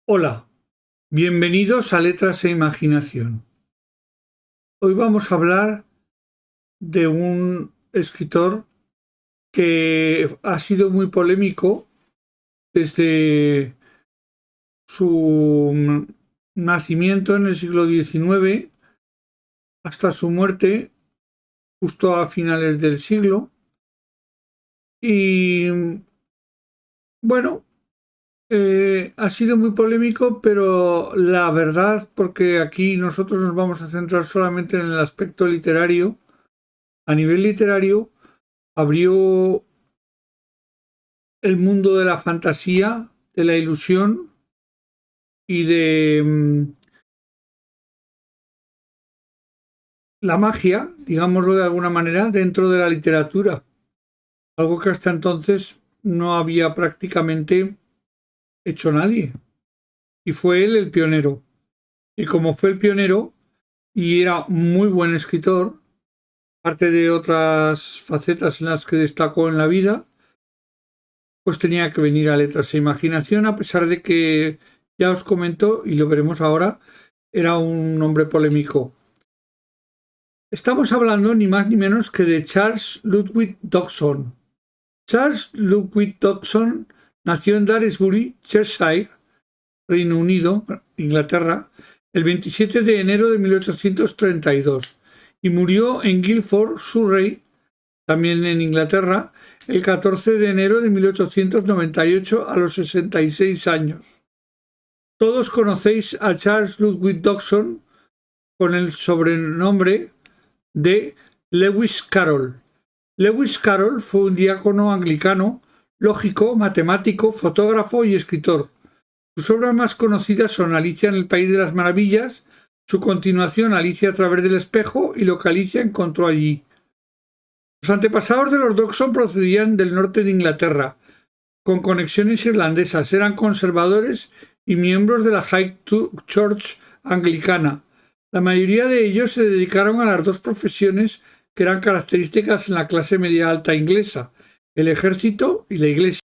Hola, bienvenidos a Letras e Imaginación. Hoy vamos a hablar de un escritor que ha sido muy polémico desde su nacimiento en el siglo XIX hasta su muerte justo a finales del siglo. Y bueno, ha sido muy polémico, pero la verdad, porque aquí nosotros nos vamos a centrar solamente en el aspecto literario, a nivel literario, abrió el mundo de la fantasía, de la ilusión y de la magia, digámoslo de alguna manera, dentro de la literatura, algo que hasta entonces no había prácticamente hecho nadie. Y fue él el pionero. Y como fue el pionero y era muy buen escritor, aparte de otras facetas en las que destacó en la vida, pues tenía que venir a Letras e Imaginación, a pesar de que, ya os comento, y lo veremos ahora, era un hombre polémico. Estamos hablando ni más ni menos que de Charles Ludwig Dodgson. Charles Ludwig Dodgson nació en Daresbury, Cheshire, Reino Unido, Inglaterra, el 27 de enero de 1832 y murió en Guildford, Surrey, también en Inglaterra, el 14 de enero de 1898 a los 66 años. Todos conocéis a Charles Ludwig Dodgson con el sobrenombre de Lewis Carroll. Lewis Carroll fue un diácono anglicano, lógico, matemático, fotógrafo y escritor. Sus obras más conocidas son Alicia en el País de las Maravillas, su continuación Alicia a través del espejo y lo que Alicia encontró allí. Los antepasados de los Dodgson procedían del norte de Inglaterra, con conexiones irlandesas, eran conservadores y miembros de la High Church anglicana. La mayoría de ellos se dedicaron a las dos profesiones que eran características en la clase media alta inglesa, el ejército y la iglesia.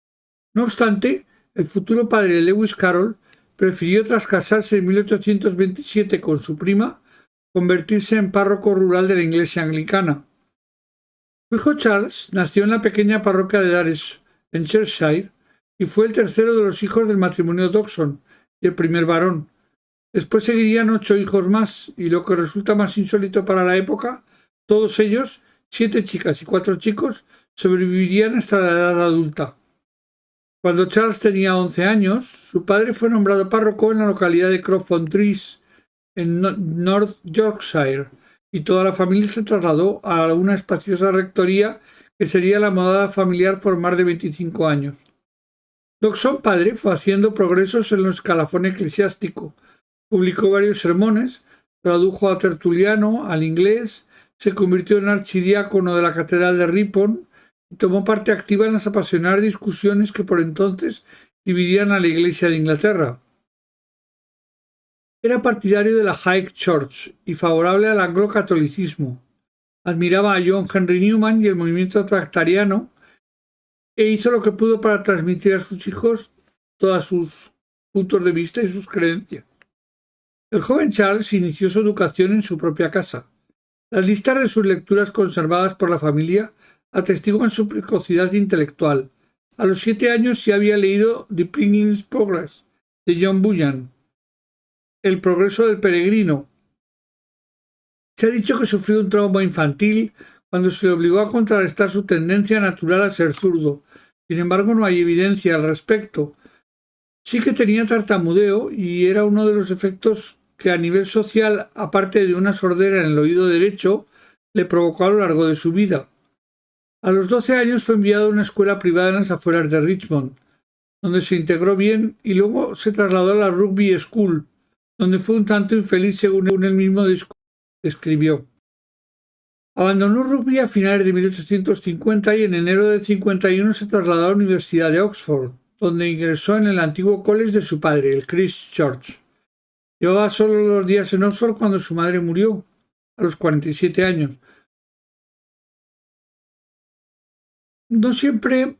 No obstante, el futuro padre de Lewis Carroll prefirió, tras casarse en 1827 con su prima, convertirse en párroco rural de la iglesia anglicana. Su hijo Charles nació en la pequeña parroquia de Dares, en Cheshire, y fue el tercero de los hijos del matrimonio Dodgson y el primer varón. Después seguirían 8 hijos más, y lo que resulta más insólito para la época, todos ellos, 7 chicas y 4 chicos, sobrevivirían hasta la edad adulta. Cuando Charles tenía 11 años, su padre fue nombrado párroco en la localidad de Croft-on-Tees, en North Yorkshire, y toda la familia se trasladó a una espaciosa rectoría que sería la morada familiar por más de 25 años. Dodgson padre fue haciendo progresos en el escalafón eclesiástico, publicó varios sermones, tradujo a Tertuliano al inglés, se convirtió en archidiácono de la catedral de Ripon y tomó parte activa en las apasionadas discusiones que por entonces dividían a la Iglesia de Inglaterra. Era partidario de la High Church y favorable al anglo-catolicismo. Admiraba a John Henry Newman y el movimiento tractariano e hizo lo que pudo para transmitir a sus hijos todos sus puntos de vista y sus creencias. El joven Charles inició su educación en su propia casa. Las listas de sus lecturas conservadas por la familia atestiguan su precocidad intelectual. A los 7 años ya había leído The Pilgrim's Progress de John Bunyan, El progreso del peregrino. Se ha dicho que sufrió un trauma infantil cuando se le obligó a contrarrestar su tendencia natural a ser zurdo. Sin embargo, no hay evidencia al respecto. Sí que tenía tartamudeo y era uno de los efectos que a nivel social, aparte de una sordera en el oído derecho, le provocó a lo largo de su vida. A los 12 años fue enviado a una escuela privada en las afueras de Richmond, donde se integró bien y luego se trasladó a la Rugby School, donde fue un tanto infeliz según él mismo describió. Abandonó rugby a finales de 1850 y en enero de 51 se trasladó a la Universidad de Oxford, donde ingresó en el antiguo college de su padre, el Christ Church. Llevaba solo los días en Oxford cuando su madre murió, a los 47 años. No siempre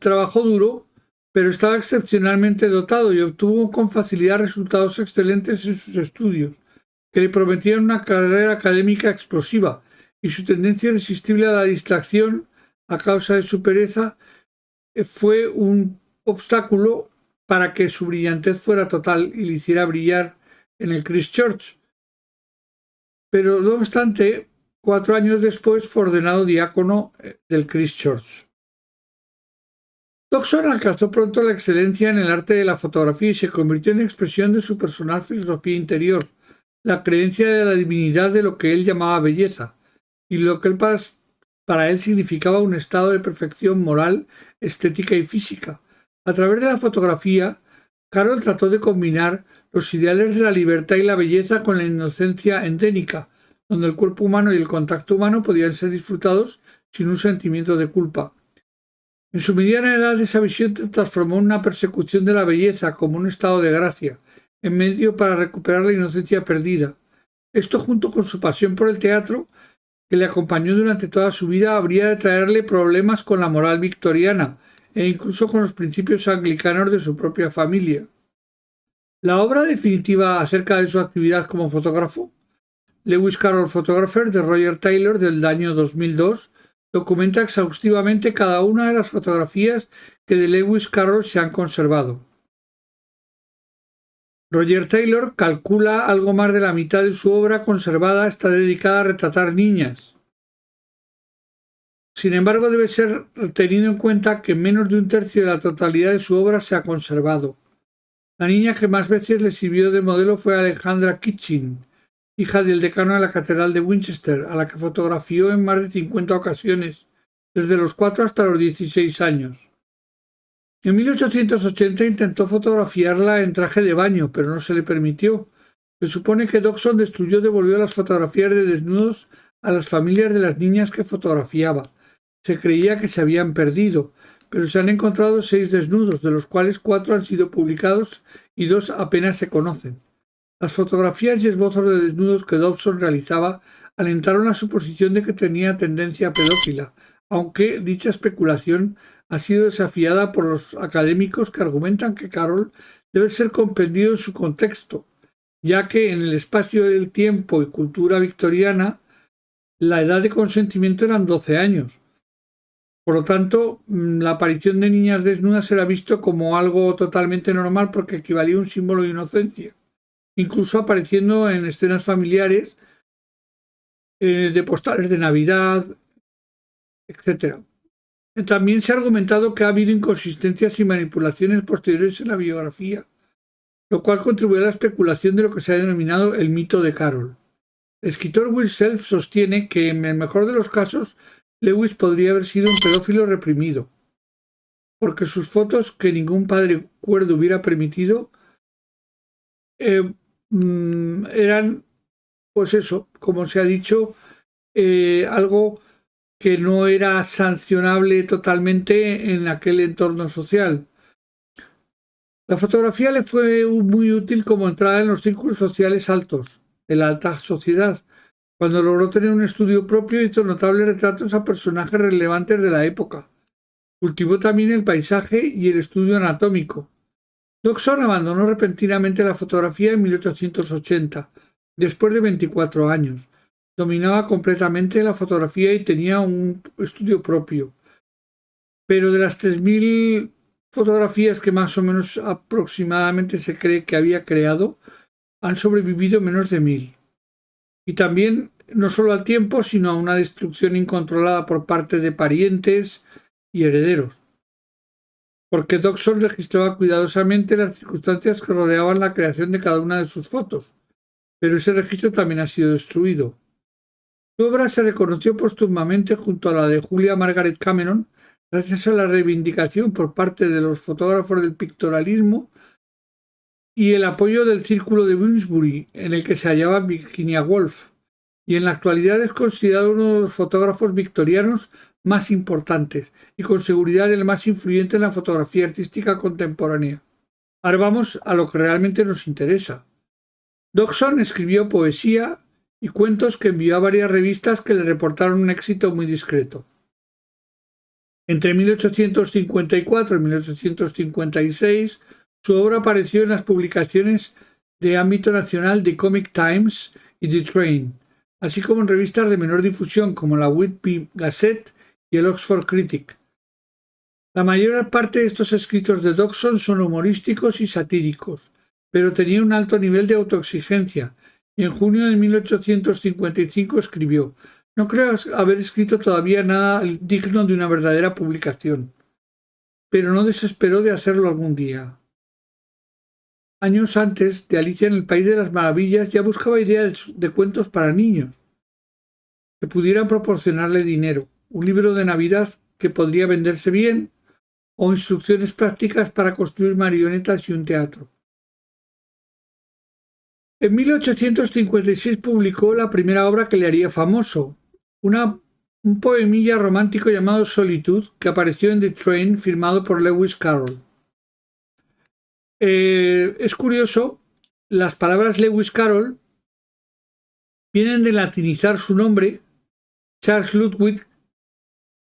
trabajó duro, pero estaba excepcionalmente dotado y obtuvo con facilidad resultados excelentes en sus estudios, que le prometían una carrera académica explosiva, y su tendencia irresistible a la distracción a causa de su pereza fue un obstáculo para que su brillantez fuera total y le hiciera brillar en el Christ Church. Pero no obstante, 4 años después fue ordenado diácono del Christ Church. Dodgson alcanzó pronto la excelencia en el arte de la fotografía y se convirtió en expresión de su personal filosofía interior, la creencia de la divinidad de lo que él llamaba belleza, y lo que para él significaba un estado de perfección moral, estética y física. A través de la fotografía, Carroll trató de combinar los ideales de la libertad y la belleza con la inocencia endémica, donde el cuerpo humano y el contacto humano podían ser disfrutados sin un sentimiento de culpa. En su mediana edad, esa visión se transformó en una persecución de la belleza como un estado de gracia, en medio para recuperar la inocencia perdida. Esto, junto con su pasión por el teatro, que le acompañó durante toda su vida, habría de traerle problemas con la moral victoriana e incluso con los principios anglicanos de su propia familia. La obra definitiva acerca de su actividad como fotógrafo, Lewis Carroll Photographer, de Roger Taylor, del año 2002, documenta exhaustivamente cada una de las fotografías que de Lewis Carroll se han conservado. Roger Taylor calcula algo más de la mitad de su obra conservada está dedicada a retratar niñas. Sin embargo, debe ser tenido en cuenta que menos de un tercio de la totalidad de su obra se ha conservado. La niña que más veces le sirvió de modelo fue Alexandra Kitchen, hija del decano de la Catedral de Winchester, a la que fotografió en más de 50 ocasiones, desde los 4 hasta los 16 años. En 1880 intentó fotografiarla en traje de baño, pero no se le permitió. Se supone que Dodgson devolvió las fotografías de desnudos a las familias de las niñas que fotografiaba. Se creía que se habían perdido, pero se han encontrado 6 desnudos, de los cuales 4 han sido publicados y 2 apenas se conocen. Las fotografías y esbozos de desnudos que Dodgson realizaba alentaron la suposición de que tenía tendencia pedófila, aunque dicha especulación ha sido desafiada por los académicos que argumentan que Carroll debe ser comprendido en su contexto, ya que en el espacio del tiempo y cultura victoriana la edad de consentimiento eran 12 años. Por lo tanto, la aparición de niñas desnudas era visto como algo totalmente normal porque equivalía a un símbolo de inocencia, incluso apareciendo en escenas familiares, de postales de Navidad, etc. También se ha argumentado que ha habido inconsistencias y manipulaciones posteriores en la biografía, lo cual contribuye a la especulación de lo que se ha denominado el mito de Carroll. El escritor Will Self sostiene que, en el mejor de los casos, Lewis podría haber sido un pedófilo reprimido, porque sus fotos, que ningún padre cuerdo hubiera permitido, eran, pues eso, como se ha dicho, algo que no era sancionable totalmente en aquel entorno social. La fotografía le fue muy útil como entrada en los círculos sociales altos, de la alta sociedad. Cuando logró tener un estudio propio, hizo notables retratos a personajes relevantes de la época. Cultivó también el paisaje y el estudio anatómico. Dodgson abandonó repentinamente la fotografía en 1880, después de 24 años. Dominaba completamente la fotografía y tenía un estudio propio. Pero de las 3.000 fotografías que más o menos aproximadamente se cree que había creado, han sobrevivido menos de 1.000. Y también no solo al tiempo, sino a una destrucción incontrolada por parte de parientes y herederos. Porque Dodgson registraba cuidadosamente las circunstancias que rodeaban la creación de cada una de sus fotos, pero ese registro también ha sido destruido. Su obra se reconoció póstumamente junto a la de Julia Margaret Cameron, gracias a la reivindicación por parte de los fotógrafos del pictorialismo y el apoyo del Círculo de Bloomsbury, en el que se hallaba Virginia Woolf, y en la actualidad es considerado uno de los fotógrafos victorianos más importantes y con seguridad el más influyente en la fotografía artística contemporánea. Ahora vamos a lo que realmente nos interesa. Dodgson escribió poesía y cuentos que envió a varias revistas que le reportaron un éxito muy discreto. Entre 1854 y 1856, su obra apareció en las publicaciones de ámbito nacional The Comic Times y The Train, así como en revistas de menor difusión como la Whitby Gazette y el Oxford Critic. La mayor parte de estos escritos de Dodgson son humorísticos y satíricos, pero tenía un alto nivel de autoexigencia, y en junio de 1855 escribió: «No creo haber escrito todavía nada digno de una verdadera publicación», pero no desesperó de hacerlo algún día. Años antes de Alicia en el País de las Maravillas ya buscaba ideas de cuentos para niños que pudieran proporcionarle dinero, un libro de Navidad que podría venderse bien o instrucciones prácticas para construir marionetas y un teatro. En 1856 publicó la primera obra que le haría famoso, un poemilla romántico llamado Solitude, que apareció en The Train, firmado por Lewis Carroll. Es curioso, las palabras Lewis Carroll vienen de latinizar su nombre, Charles Ludwig,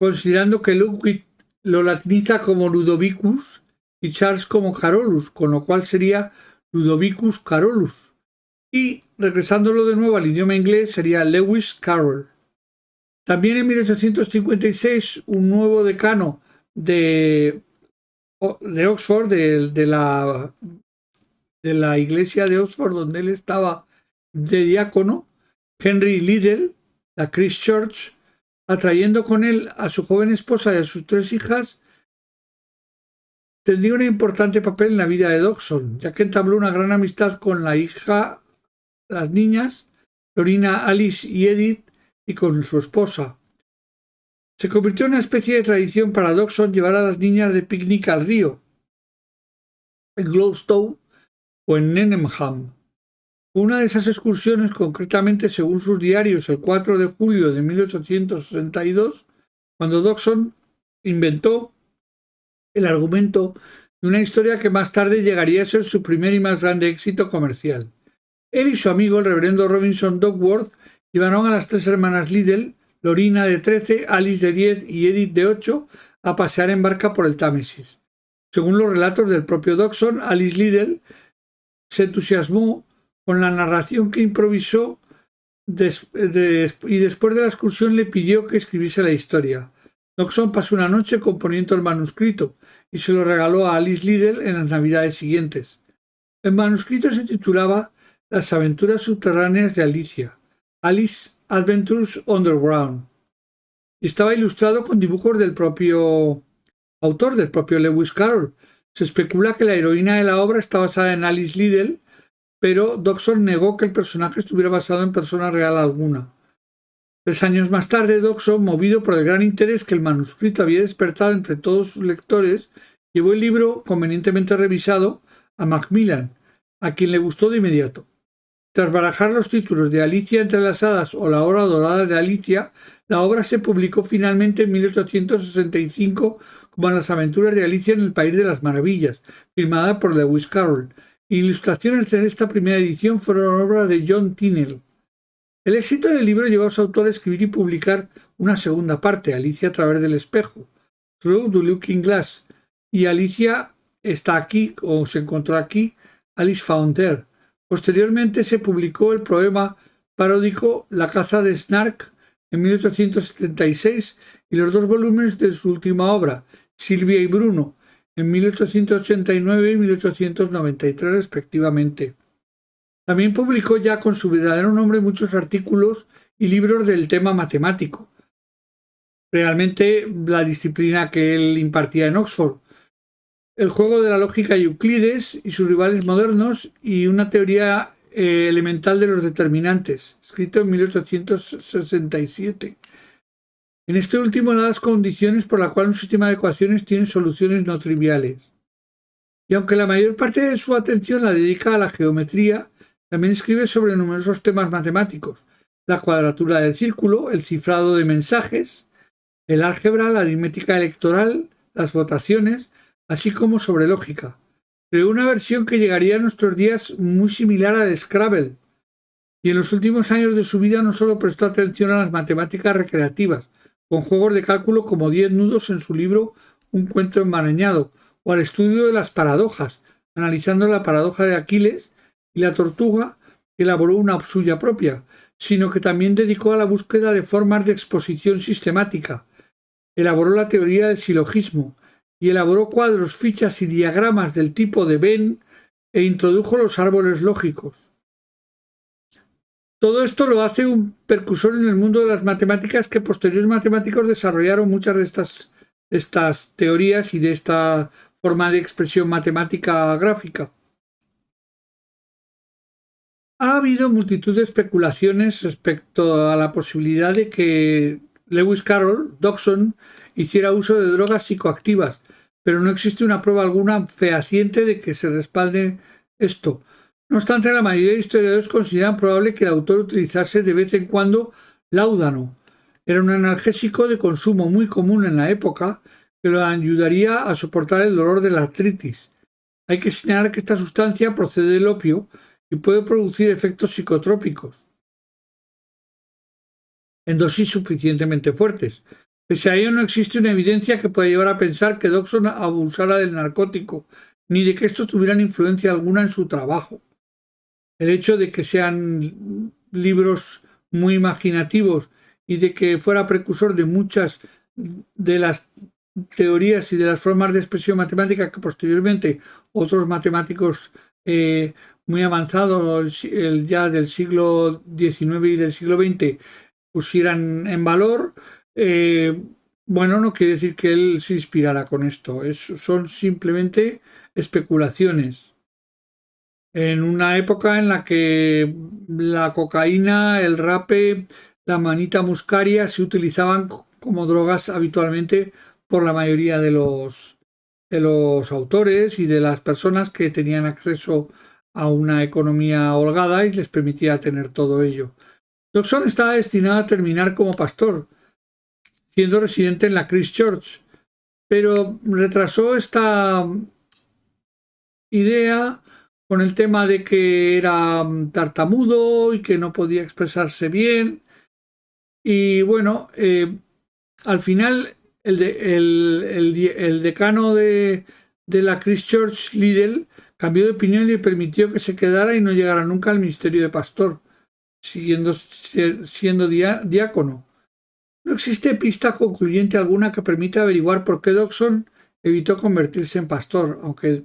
considerando que Ludwig lo latiniza como Ludovicus y Charles como Carolus, con lo cual sería Ludovicus Carolus. Y, regresándolo de nuevo al idioma inglés, sería Lewis Carroll. También en 1856, un nuevo decano de Oxford, de la iglesia de Oxford, donde él estaba de diácono, Henry Liddell, la Christ Church, atrayendo con él a su joven esposa y a sus 3 hijas, tendría un importante papel en la vida de Dodgson, ya que entabló una gran amistad con las niñas, Lorina, Alice y Edith, y con su esposa. Se convirtió en una especie de tradición para Dodgson llevar a las niñas de picnic al río, en Glowstow o en Nenham. Una de esas excursiones, concretamente según sus diarios, el 4 de julio de 1862, cuando Dodgson inventó el argumento de una historia que más tarde llegaría a ser su primer y más grande éxito comercial. Él y su amigo, el reverendo Robinson Duckworth, llevaron a las 3 hermanas Liddell, Lorina de 13, Alice de 10 y Edith de 8, a pasear en barca por el Támesis. Según los relatos del propio Dodgson, Alice Liddell se entusiasmó con la narración que improvisó y después de la excursión le pidió que escribiese la historia. Dodgson pasó una noche componiendo el manuscrito y se lo regaló a Alice Liddell en las navidades siguientes. El manuscrito se titulaba Las aventuras subterráneas de Alicia, Alice Adventures Underground, y estaba ilustrado con dibujos del propio autor, del propio Lewis Carroll. Se especula que la heroína de la obra está basada en Alice Liddell, pero Dodgson negó que el personaje estuviera basado en persona real alguna. 3 años más tarde, Dodgson, movido por el gran interés que el manuscrito había despertado entre todos sus lectores, llevó el libro, convenientemente revisado, a Macmillan, a quien le gustó de inmediato. Tras barajar los títulos de Alicia entre las hadas o La hora dorada de Alicia, la obra se publicó finalmente en 1865 como Las aventuras de Alicia en el País de las Maravillas, firmada por Lewis Carroll. Ilustraciones de esta primera edición fueron obra de John Tyndall. El éxito del libro llevó a su autor a escribir y publicar una segunda parte, Alicia a través del espejo, Through the Looking Glass, y Alicia está aquí o se encontró aquí, Alice Found There. Posteriormente se publicó el poema paródico La caza de Snark en 1876 y los 2 volúmenes de su última obra, Silvia y Bruno, en 1889 y 1893 respectivamente. También publicó ya con su verdadero nombre muchos artículos y libros del tema matemático, realmente la disciplina que él impartía en Oxford, el juego de la lógica y Euclides y sus rivales modernos y una teoría elemental de los determinantes, escrito en 1867. En este último da las condiciones por las cuales un sistema de ecuaciones tiene soluciones no triviales. Y aunque la mayor parte de su atención la dedica a la geometría, también escribe sobre numerosos temas matemáticos: la cuadratura del círculo, el cifrado de mensajes, el álgebra, la aritmética electoral, las votaciones, así como sobre lógica. Creó una versión que llegaría a nuestros días muy similar al Scrabble, y en los últimos años de su vida no solo prestó atención a las matemáticas recreativas, con juegos de cálculo como 10 nudos en su libro Un cuento enmarañado, o al estudio de las paradojas, analizando la paradoja de Aquiles y la tortuga, que elaboró una suya propia, sino que también dedicó a la búsqueda de formas de exposición sistemática. Elaboró la teoría del silogismo y elaboró cuadros, fichas y diagramas del tipo de Venn e introdujo los árboles lógicos. Todo esto lo hace un precursor en el mundo de las matemáticas, que posteriores matemáticos desarrollaron muchas de estas teorías y de esta forma de expresión matemática gráfica. Ha habido multitud de especulaciones respecto a la posibilidad de que Lewis Carroll, Dodgson, hiciera uso de drogas psicoactivas, pero no existe una prueba alguna fehaciente de que se respalde esto. No obstante, la mayoría de historiadores consideran probable que el autor utilizase de vez en cuando láudano. Era un analgésico de consumo muy común en la época que lo ayudaría a soportar el dolor de la artritis. Hay que señalar que esta sustancia procede del opio y puede producir efectos psicotrópicos en dosis suficientemente fuertes. Pese a ello, no existe una evidencia que pueda llevar a pensar que Dodgson abusara del narcótico, ni de que estos tuvieran influencia alguna en su trabajo. El hecho de que sean libros muy imaginativos y de que fuera precursor de muchas de las teorías y de las formas de expresión matemática que posteriormente otros matemáticos muy avanzados ya del siglo XIX y del siglo XX pusieran en valor, bueno, no quiere decir que él se inspirara con esto, son simplemente especulaciones. En una época en la que la cocaína, el rape, la manita muscaria se utilizaban como drogas habitualmente por la mayoría de los autores y de las personas que tenían acceso a una economía holgada y les permitía tener todo ello. Dodgson estaba destinado a terminar como pastor, siendo residente en la Christ Church, pero retrasó esta idea con el tema de que era tartamudo y que no podía expresarse bien. Y bueno, al final el decano de la Christ Church, Liddell, cambió de opinión y le permitió que se quedara y no llegara nunca al ministerio de pastor, siendo diácono. No existe pista concluyente alguna que permita averiguar por qué Dodgson evitó convertirse en pastor, aunque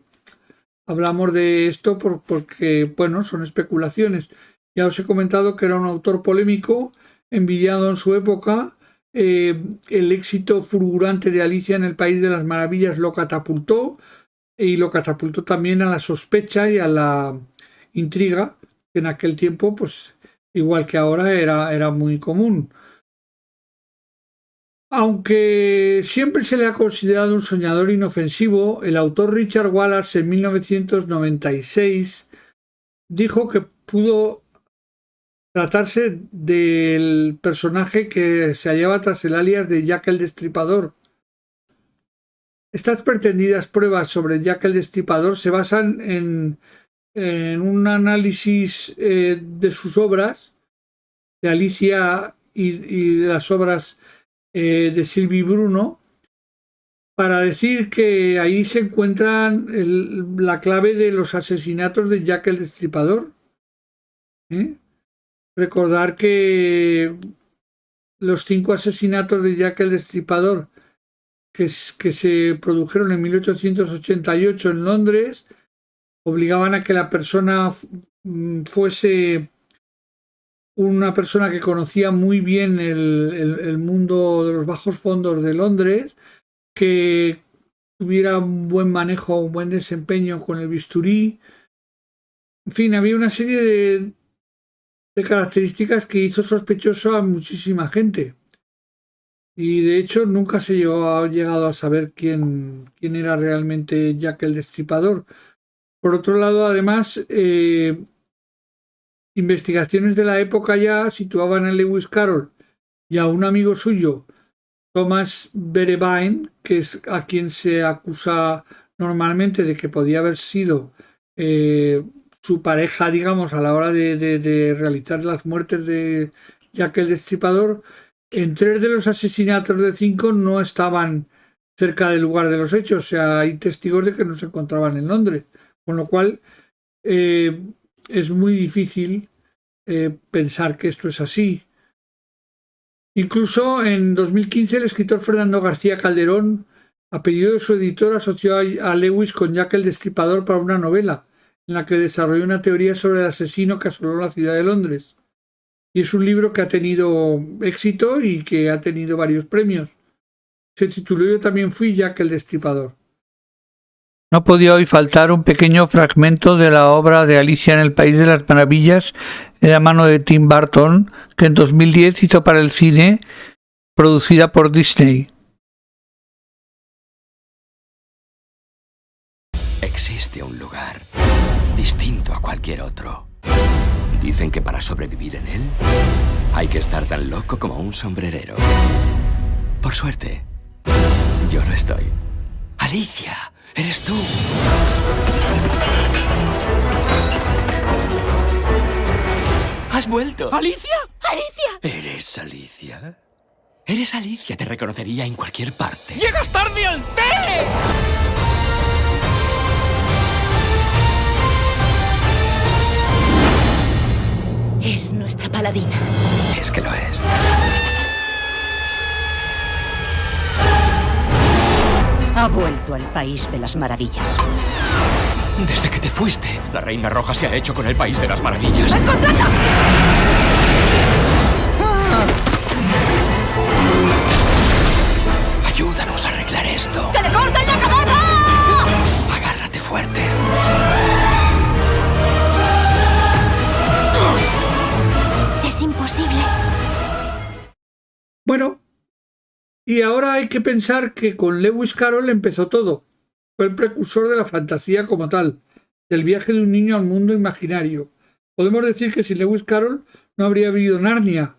hablamos de esto porque, bueno, son especulaciones. Ya os he comentado que era un autor polémico, envidiado en su época. El éxito fulgurante de Alicia en el País de las Maravillas lo catapultó, y lo catapultó también a la sospecha y a la intriga, que en aquel tiempo, pues igual que ahora, era muy común. Aunque siempre se le ha considerado un soñador inofensivo, el autor Richard Wallace en 1996 dijo que pudo tratarse del personaje que se hallaba tras el alias de Jack el Destripador. Estas pretendidas pruebas sobre Jack el Destripador se basan en un análisis de sus obras, de Alicia y de las obras de Sylvie Bruno, para decir que ahí se encuentran la clave de los asesinatos de Jack el Destripador. Recordar que los 5 asesinatos de Jack el Destripador que se produjeron en 1888 en Londres obligaban a que la persona fuese una persona que conocía muy bien el mundo de los bajos fondos de Londres, que tuviera un buen manejo, un buen desempeño con el bisturí. En fin, había una serie de características que hizo sospechoso a muchísima gente. Y de hecho nunca se ha llegado a saber quién era realmente Jack el Destripador. Por otro lado, además, investigaciones de la época ya situaban a Lewis Carroll y a un amigo suyo, Thomas Berevine, que es a quien se acusa normalmente de que podía haber sido su pareja, digamos, a la hora de realizar las muertes de Jack el Destripador, en 3 de los asesinatos de 5 no estaban cerca del lugar de los hechos. O sea, hay testigos de que no se encontraban en Londres. Con lo cual, es muy difícil pensar que esto es así. Incluso en 2015 el escritor Fernando García Calderón, a pedido de su editor, asoció a Lewis con Jack el Destripador para una novela, en la que desarrolló una teoría sobre el asesino que asoló la ciudad de Londres. Y es un libro que ha tenido éxito y que ha tenido varios premios. Se tituló Yo también fui Jack el Destripador. No podía hoy faltar un pequeño fragmento de la obra de Alicia en el País de las Maravillas, de la mano de Tim Burton, que en 2010 hizo para el cine, producida por Disney. Existe un lugar distinto a cualquier otro. Dicen que para sobrevivir en él hay que estar tan loco como un sombrerero. Por suerte, yo lo estoy. Alicia, eres tú. ¿Has vuelto? ¿Alicia? ¡Alicia! ¿Eres Alicia? Eres Alicia, te reconocería en cualquier parte. ¡Llegas tarde al té! Es nuestra paladina. Es que lo es. Ha vuelto al País de las Maravillas. Desde que te fuiste, la Reina Roja se ha hecho con el País de las Maravillas. ¡Encontradla! Ayúdanos a arreglar esto. ¡Que le corten la cabeza! Agárrate fuerte. Es imposible. Bueno, y ahora hay que pensar que con Lewis Carroll empezó todo. Fue el precursor de la fantasía como tal, del viaje de un niño al mundo imaginario. Podemos decir que sin Lewis Carroll no habría habido Narnia,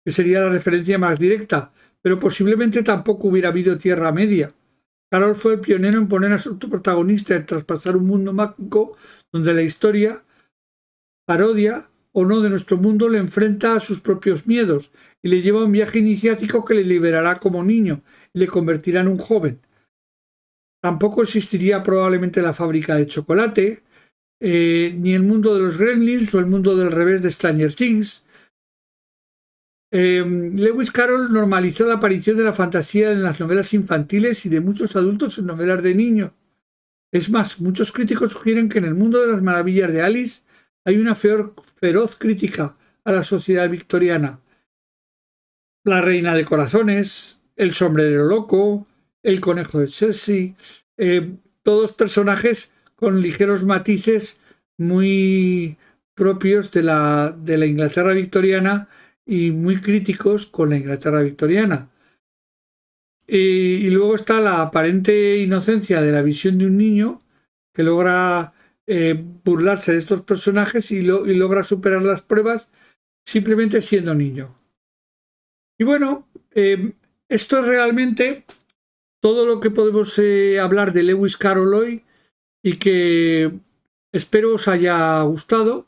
que sería la referencia más directa, pero posiblemente tampoco hubiera habido Tierra Media. Carroll fue el pionero en poner a su protagonista en traspasar un mundo mágico donde la historia, parodia o no de nuestro mundo, le enfrenta a sus propios miedos y le lleva a un viaje iniciático que le liberará como niño y le convertirá en un joven. Tampoco existiría probablemente la fábrica de chocolate, ni el mundo de los Gremlins o el mundo del revés de Stranger Things. Lewis Carroll normalizó la aparición de la fantasía en las novelas infantiles y de muchos adultos en novelas de niños. Es más, muchos críticos sugieren que en el mundo de las maravillas de Alice hay una feroz crítica a la sociedad victoriana. La reina de corazones, el sombrerero loco, el conejo de Chelsea, todos personajes con ligeros matices muy propios de la Inglaterra victoriana y muy críticos con la Inglaterra victoriana. Y luego está la aparente inocencia de la visión de un niño que logra burlarse de estos personajes y logra superar las pruebas simplemente siendo niño. Y bueno, esto es realmente todo lo que podemos hablar de Lewis Carroll hoy y que espero os haya gustado.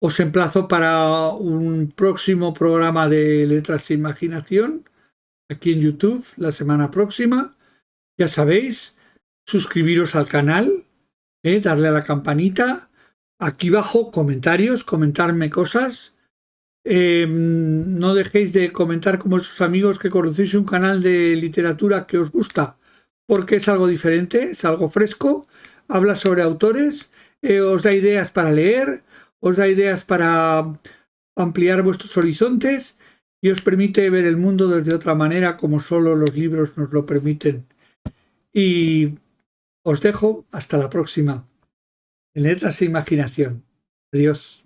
Os emplazo para un próximo programa de Letras de Imaginación aquí en YouTube la semana próxima. Ya sabéis, suscribiros al canal, darle a la campanita. Aquí abajo comentarios, comentarme cosas. No dejéis de comentar con vuestros amigos que conocéis un canal de literatura que os gusta, porque es algo diferente, es algo fresco, habla sobre autores, os da ideas para leer, os da ideas para ampliar vuestros horizontes y os permite ver el mundo desde otra manera como solo los libros nos lo permiten. Y os dejo hasta la próxima en Letras e Imaginación. Adiós.